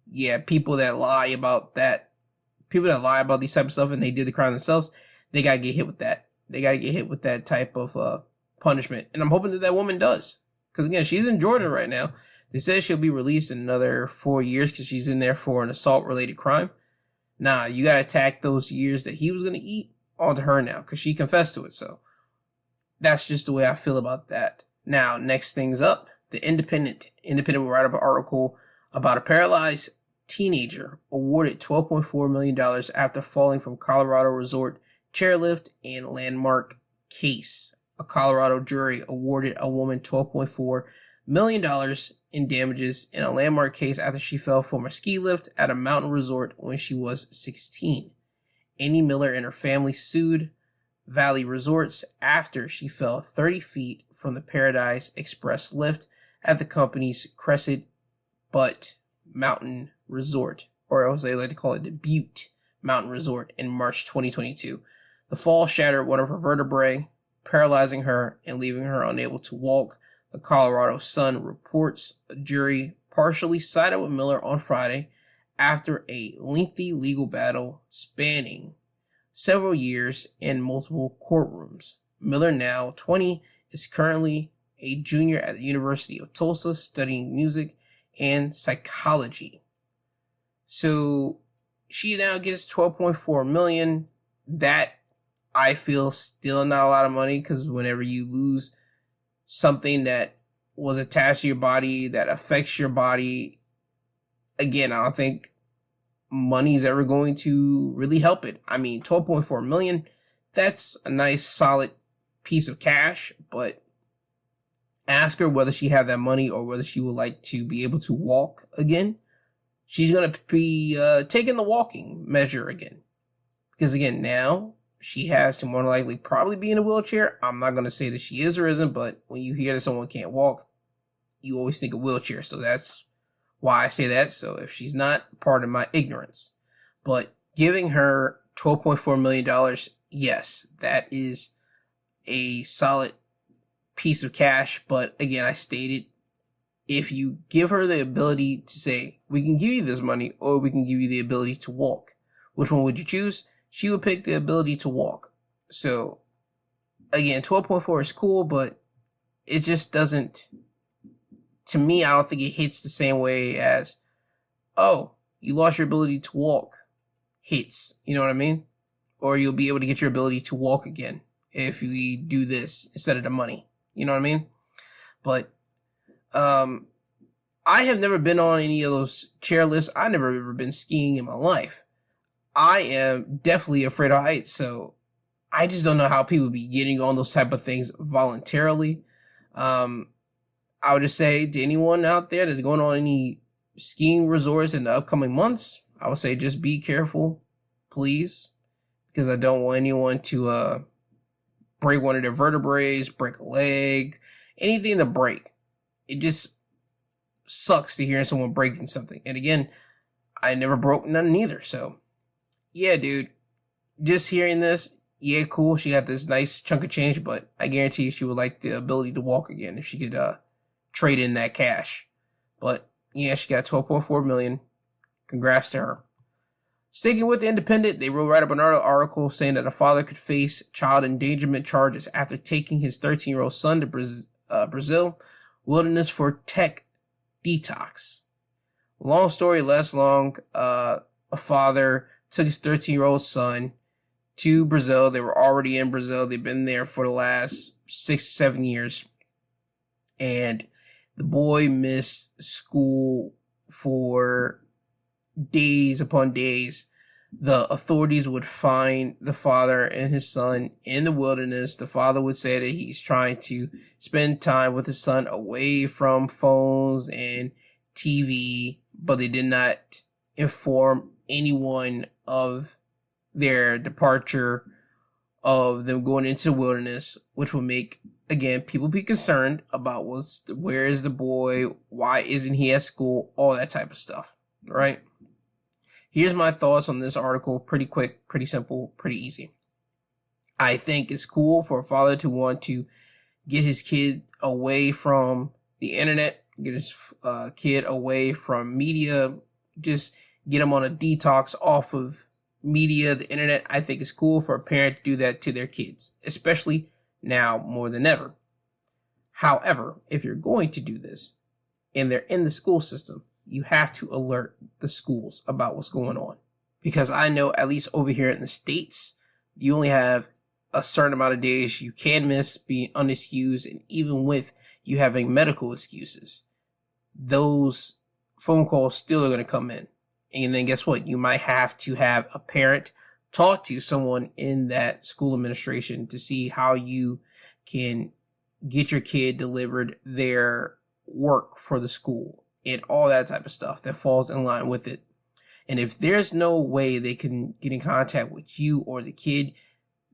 yeah, people that lie about these type of stuff and they did the crime themselves, they gotta get hit with that. They gotta get hit with that type of punishment. And I'm hoping that woman does. Because again, she's in Georgia right now. They said she'll be released in another 4 years because she's in there for an assault-related crime. Nah, you gotta tack those years that he was gonna eat onto her now because she confessed to it. So that's just the way I feel about that. Now, next things up, the Independent will write up an article about a paralyzed teenager awarded $12.4 million after falling from Colorado resort chairlift and landmark case. A Colorado jury awarded a woman $12.4 million in damages in a landmark case after she fell from a ski lift at a mountain resort when she was 16. Annie Miller and her family sued Valley Resorts after she fell 30 feet from the Paradise Express lift at the company's Crescent Butte Mountain Resort, or as they like to call it, the Butte Mountain Resort, in March 2022. The fall shattered one of her vertebrae, paralyzing her and leaving her unable to walk. The Colorado Sun reports a jury partially sided with Miller on Friday after a lengthy legal battle spanning several years in multiple courtrooms. Miller, now 20, is currently a junior at the University of Tulsa studying music and psychology. So she now gets $12.4 million. That, I feel, still not a lot of money, because whenever you lose something that was attached to your body, that affects your body, again, I don't think money's ever going to really help it. I mean, $12.4 million, that's a nice solid piece of cash, but ask her whether she have that money or whether she would like to be able to walk again. She's going to be taking the walking measure again. Because again, now she has to more than likely probably be in a wheelchair. I'm not going to say that she is or isn't, but when you hear that someone can't walk, you always think of wheelchair. So that's why I say that. So if she's not, pardon my ignorance. But giving her $12.4 million, yes, that is a solid piece of cash. But again, I stated, if you give her the ability to say, we can give you this money or we can give you the ability to walk, which one would you choose? She would pick the ability to walk. So again, 12.4 is cool, but it just doesn't, to me, I don't think it hits the same way as, oh, you lost your ability to walk hits. You know what I mean? Or you'll be able to get your ability to walk again if we do this instead of the money. You know what I mean? But I have never been on any of those chairlifts. I've never ever been skiing in my life. I am definitely afraid of heights, so I just don't know how people be getting on those type of things voluntarily. I would just say to anyone out there that's going on any skiing resorts in the upcoming months, I would say just be careful, please, because I don't want anyone to break one of their vertebrae, break a leg, anything to break. It just sucks to hear someone breaking something. And again, I never broke none either, so yeah, dude, just hearing this, yeah, cool. She got this nice chunk of change, but I guarantee you she would like the ability to walk again if she could trade in that cash. But yeah, she got $12.4 million. Congrats to her. Sticking with the Independent, they wrote right up another article saying that a father could face child endangerment charges after taking his 13-year-old son to Brazil wilderness for tech detox. Long story less long. A father took his 13-year-old son to Brazil. They were already in Brazil. They've been there for the last 6 to 7 years. And the boy missed school for days upon days. The authorities would find the father and his son in the wilderness. The father would say that he's trying to spend time with his son away from phones and TV, but they did not inform anyone of their departure, of them going into the wilderness, which will make, again, people be concerned about where is the boy, why isn't he at school, all that type of stuff, right? Here's my thoughts on this article. Pretty quick, pretty simple, pretty easy. I think it's cool for a father to want to get his kid away from the internet, get his kid away from media, just get him on a detox off of media, the internet. I think it's cool for a parent to do that to their kids, especially now more than ever. However, if you're going to do this and they're in the school system, you have to alert the schools about what's going on. Because I know, at least over here in the States, you only have a certain amount of days you can miss being unexcused, and even with you having medical excuses, those phone calls still are going to come in. And then guess what? You might have to have a parent talk to someone in that school administration to see how you can get your kid delivered their work for the school and all that type of stuff that falls in line with it. And if there's no way they can get in contact with you or the kid,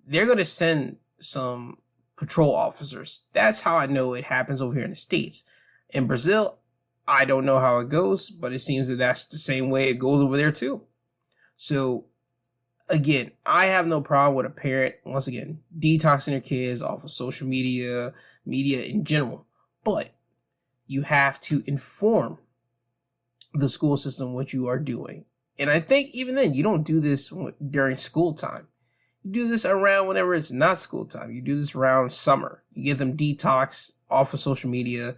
they're going to send some patrol officers. That's how I know it happens over here in the States. In Brazil, I don't know how it goes, but it seems that that's the same way it goes over there too. So again, I have no problem with a parent, once again, detoxing their kids off of social media, media in general. But you have to inform the school system what you are doing. And I think even then, you don't do this during school time. You do this around whenever it's not school time. You do this around summer. You get them detox off of social media,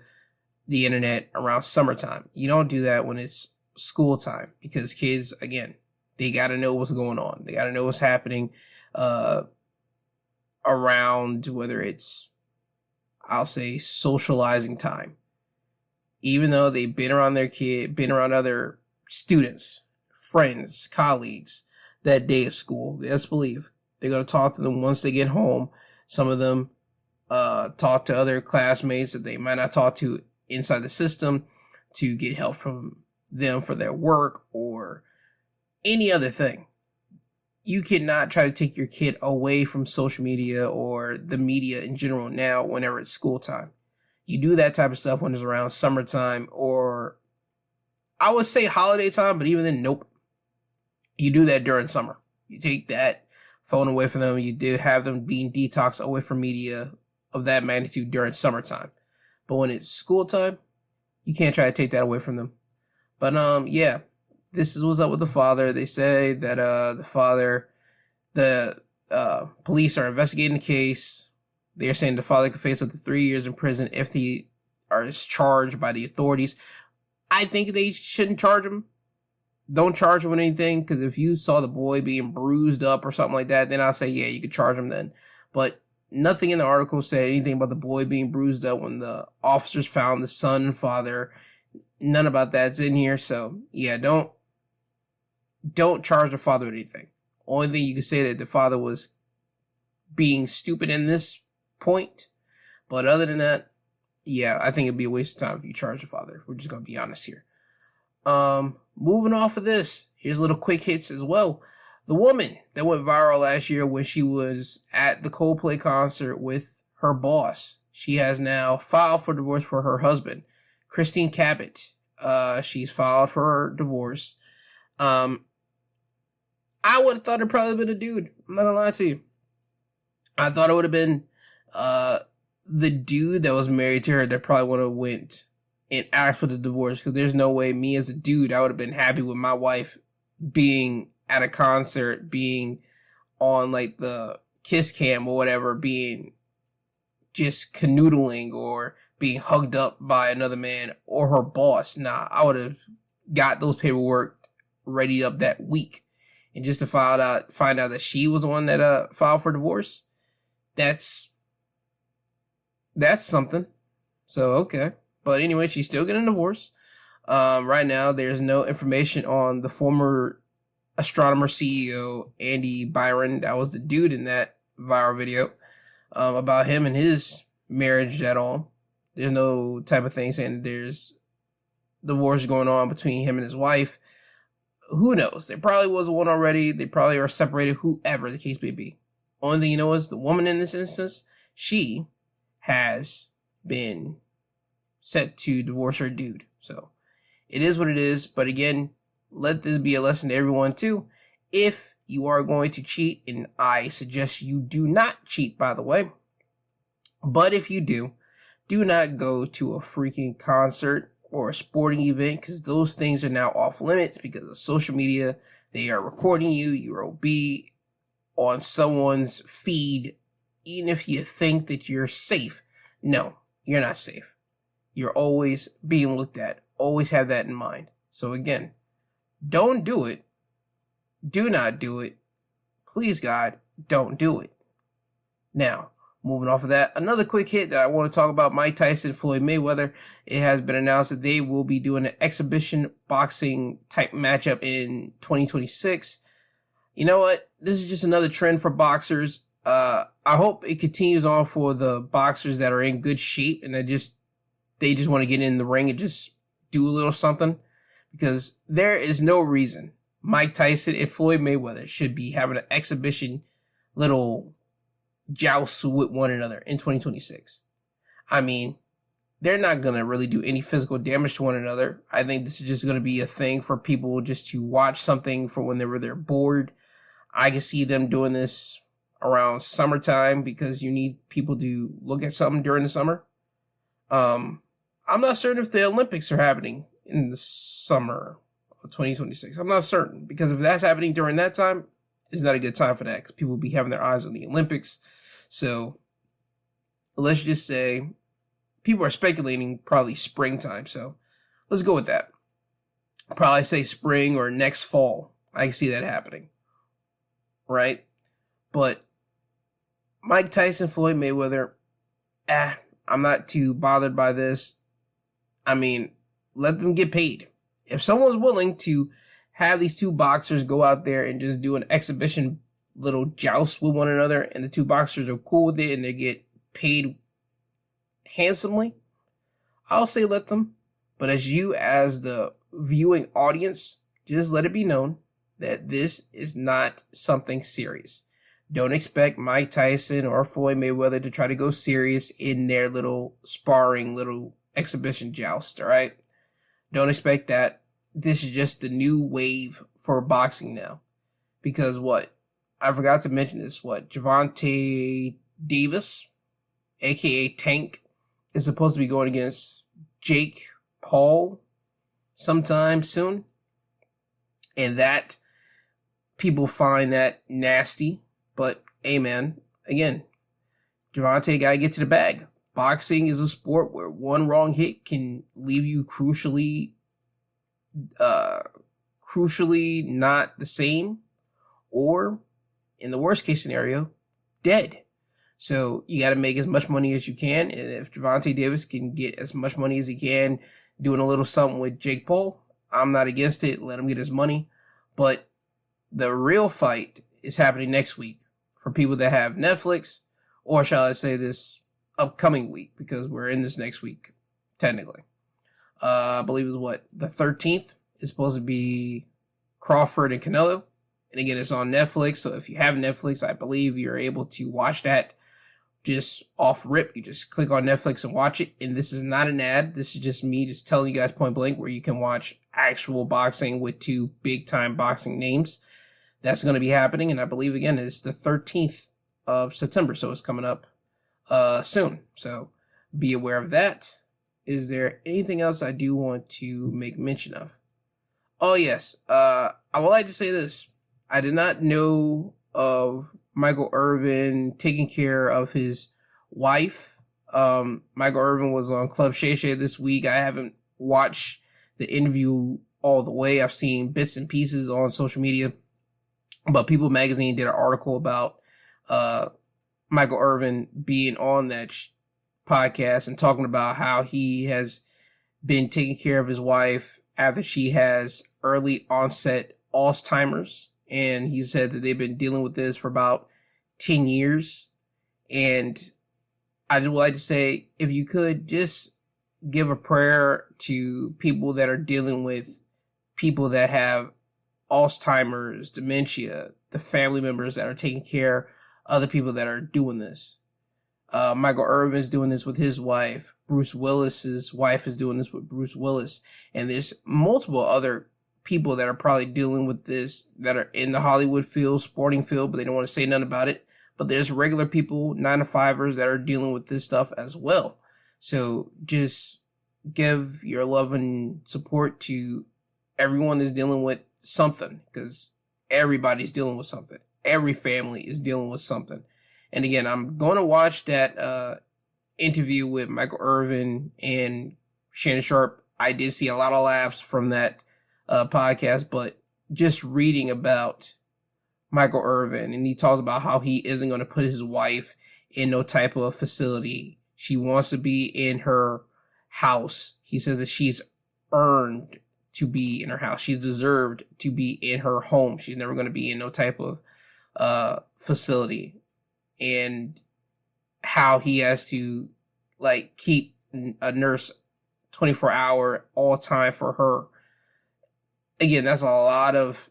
the internet around summertime. You don't do that when it's school time because kids, again, they got to know what's going on. They got to know what's happening around, whether it's, I'll say, socializing time. Even though they've been around their kid, been around other students, friends, colleagues that day of school, let's believe they're going to talk to them once they get home. Some of them talk to other classmates that they might not talk to inside the system to get help from them for their work or any other thing. You cannot try to take your kid away from social media or the media in general now whenever it's school time. You do that type of stuff when it's around summertime or I would say holiday time, but even then, nope. You do that during summer. You take that phone away from them. You do have them being detoxed away from media of that magnitude during summertime. But when it's school time, you can't try to take that away from them. But yeah, this is what's up with the father. They say that the police are investigating the case. They're saying the father could face up to 3 years in prison if he is charged by the authorities. I think they shouldn't charge him. Don't charge him with anything, because if you saw the boy being bruised up or something like that, then I'll say, yeah, you could charge him then. But nothing in the article said anything about the boy being bruised up when the officers found the son and father. None about that's in here. So, yeah, don't charge the father with anything. Only thing you can say that the father was being stupid in this point. But other than that, yeah, I think it'd be a waste of time if you charge the father. We're just going to be honest here. Moving off of this, here's little quick hits as well. The woman that went viral last year when she was at the Coldplay concert with her boss, she has now filed for divorce for her husband, Christine Cabot. She's filed for her divorce. I would have thought it probably been a dude. I'm not gonna lie to you. I thought it would have been the dude that was married to her that probably would have went and asked for the divorce, because there's no way me as a dude, I would have been happy with my wife being at a concert, being on like the kiss cam or whatever, being just canoodling or being hugged up by another man or her boss. Nah, I would have got those paperwork ready up that week. And just to find out that she was the one that filed for divorce, that's something. So, okay. But anyway, she's still getting a divorce. Right now, there's no information on the former astronomer CEO, Andy Byron. That was the dude in that viral video, about him and his marriage at all. There's no type of thing saying that there's divorce going on between him and his wife. Who knows? There probably was one already. They probably are separated, whoever the case may be. Only thing you know is the woman in this instance, she has been set to divorce her dude. So it is what it is. But again, let this be a lesson to everyone too. If you are going to cheat, and I suggest you do not cheat, by the way, but if you do not go to a freaking concert or a sporting event, because those things are now off limits because of social media. They are recording you. You'll be on someone's feed, even if you think that you're safe. No, you're not safe. You're always being looked at. Always have that in mind. So again, don't do it. Do not do it. Please, God, don't do it. Now, moving off of that, another quick hit that I want to talk about, Mike Tyson, Floyd Mayweather. It has been announced that they will be doing an exhibition boxing type matchup in 2026. You know what? This is just another trend for boxers. I hope it continues on for the boxers that are in good shape and they just want to get in the ring and just do a little something, because there is no reason Mike Tyson and Floyd Mayweather should be having an exhibition little joust with one another in 2026. I mean, they're not going to really do any physical damage to one another. I think this is just going to be a thing for people just to watch something for whenever they're bored. I can see them doing this around summertime because you need people to look at something during the summer. I'm not certain if the Olympics are happening in the summer of 2026. I'm not certain, because if that's happening during that time, is not a good time for that because people will be having their eyes on the Olympics. So let's just say people are speculating probably springtime. So let's go with that. Probably say spring or next fall. I can see that happening. Right? But Mike Tyson, Floyd Mayweather, I'm not too bothered by this. I mean, let them get paid. If someone's willing to have these two boxers go out there and just do an exhibition little joust with one another, and the two boxers are cool with it and they get paid handsomely, I'll say let them. But as the viewing audience, just let it be known that this is not something serious. Don't expect Mike Tyson or Floyd Mayweather to try to go serious in their little sparring, little exhibition joust, all right? Don't expect that. This is just the new wave for boxing now. Because what? I forgot to mention this. Gervonta Davis, a.k.a. Tank, is supposed to be going against Jake Paul sometime soon. And that, people find that nasty. But, hey, man, again, Gervonta got to get to the bag. Boxing is a sport where one wrong hit can leave you crucially not the same, or, in the worst case scenario, dead. So you got to make as much money as you can. And if Gervonta Davis can get as much money as he can doing a little something with Jake Paul, I'm not against it. Let him get his money. But the real fight is happening next week for people that have Netflix, or shall I say this upcoming week, because we're in this next week, technically. I believe it was the 13th is supposed to be Crawford and Canelo. And again, it's on Netflix. So if you have Netflix, I believe you're able to watch that just off rip. You just click on Netflix and watch it. And this is not an ad. This is just me just telling you guys point blank where you can watch actual boxing with two big time boxing names. That's going to be happening. And I believe, again, it's the 13th of September. So it's coming up soon. So be aware of that. Is there anything else I do want to make mention of? Oh, yes. I would like to say this. I did not know of Michael Irvin taking care of his wife. Michael Irvin was on Club Shay Shay this week. I haven't watched the interview all the way. I've seen bits and pieces on social media. But People Magazine did an article about Michael Irvin being on that podcast and talking about how he has been taking care of his wife after she has early onset Alzheimer's. And he said that they've been dealing with this for about 10 years. And I just would like to say, if you could just give a prayer to people that are dealing with people that have Alzheimer's, dementia, the family members that are taking care of the people that are doing this. Michael Irvin is doing this with his wife. Bruce Willis's wife is doing this with Bruce Willis. And there's multiple other people that are probably dealing with this that are in the Hollywood field, sporting field, but they don't want to say nothing about it. But there's regular people, 9-to-5ers, that are dealing with this stuff as well. So just give your love and support to everyone that's dealing with something, because everybody's dealing with something. Every family is dealing with something. And again, I'm going to watch that interview with Michael Irvin and Shannon Sharp. I did see a lot of laughs from that podcast, but just reading about Michael Irvin, and he talks about how he isn't going to put his wife in no type of facility. She wants to be in her house. He says that she's earned to be in her house. She's deserved to be in her home. She's never going to be in no type of facility. And how he has to keep a nurse 24-hour all time for her. Again, there's a lot of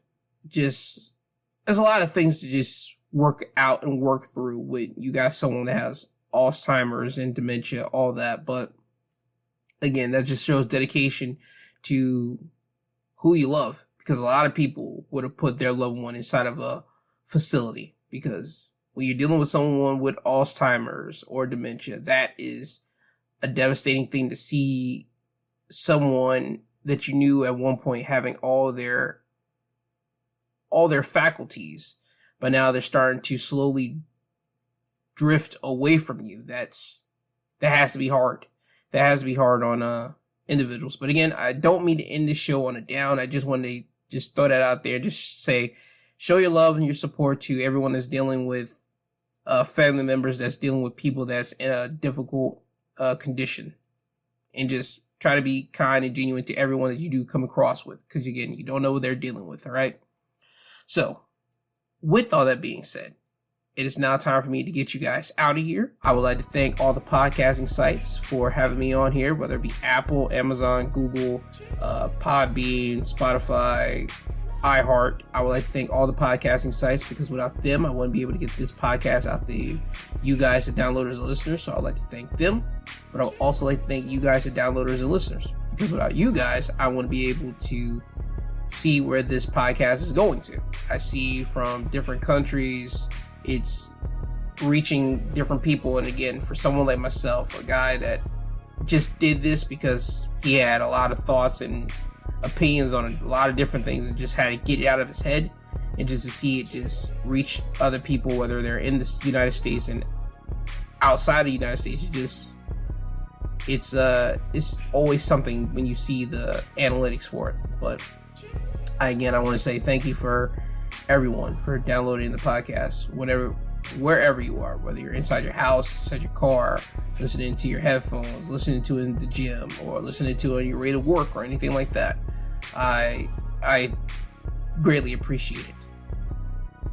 things to just work out and work through with you got someone that has Alzheimer's and dementia, all that. But again, that just shows dedication to who you love, because a lot of people would have put their loved one inside of a facility, because when you're dealing with someone with Alzheimer's or dementia, that is a devastating thing to see someone that you knew at one point having all their faculties, but now they're starting to slowly drift away from you. That has to be hard. That has to be hard on individuals. But again, I don't mean to end this show on a down. I just wanted to just throw that out there. Just say, show your love and your support to everyone that's dealing with family members, that's dealing with people that's in a difficult condition. And just try to be kind and genuine to everyone that you do come across with. Because again, you don't know what they're dealing with, all right? So, with all that being said, it is now time for me to get you guys out of here. I would like to thank all the podcasting sites for having me on here, whether it be Apple, Amazon, Google, Podbean, Spotify, iHeart. I would like to thank all the podcasting sites because without them, I wouldn't be able to get this podcast out to you guys, the downloaders and listeners. So I'd like to thank them. But I would also like to thank you guys, the downloaders and listeners, because without you guys, I wouldn't be able to see where this podcast is going to. I see from different countries, it's reaching different people. And again, for someone like myself, a guy that just did this because he had a lot of thoughts and opinions on a lot of different things and just had to get it out of his head, and just to see it just reach other people, whether they're in the United States and outside of the United States, it's always something when you see the analytics for it. But I want to say thank you for everyone for downloading the podcast, wherever you are, whether you're inside your house, inside your car, listening to your headphones, listening to it in the gym, or listening to it on your way to work or anything like that. I greatly appreciate it.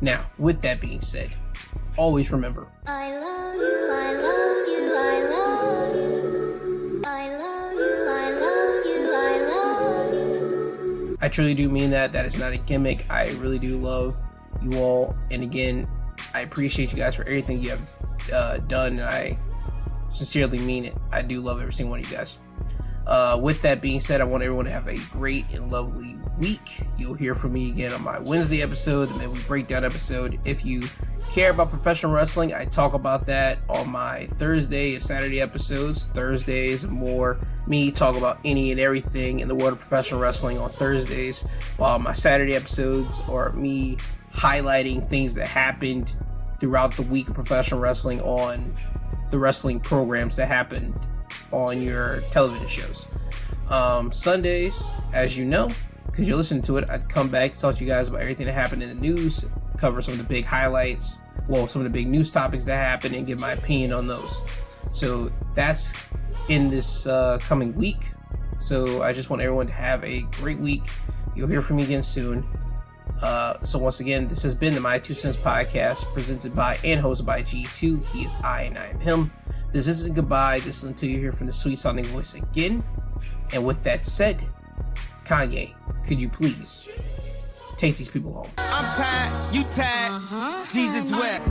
Now, with that being said, always remember, I love you, I love you, I love you. I love you, I love you, I love you. I truly do mean that. That is not a gimmick. I really do love you all. And again, I appreciate you guys for everything you have done. And I sincerely mean it. I do love every single one of you guys. With that being said, I want everyone to have a great and lovely week. You'll hear from me again on my Wednesday episode, the Midweek Breakdown episode. If you care about professional wrestling, I talk about that on my Thursday and Saturday episodes. Thursdays more me talk about any and everything in the world of professional wrestling on Thursdays, while my Saturday episodes are me highlighting things that happened throughout the week of professional wrestling on the wrestling programs that happened on your television shows. Sundays, as you know, because you're listening to it, I'd come back to talk to you guys about everything that happened in the news, cover some of the big highlights, some of the big news topics that happened, and give my opinion on those. So that's in this coming week. So I just want everyone to have a great week. You'll hear from me again soon. So once again, this has been the My 2 Cents podcast, presented by and hosted by G2. He is I and I am him. This isn't goodbye. This is until you hear from the sweet sounding voice again. And with that said, Kanye, could you please take these people home? I'm tired, you tired, Jesus wept.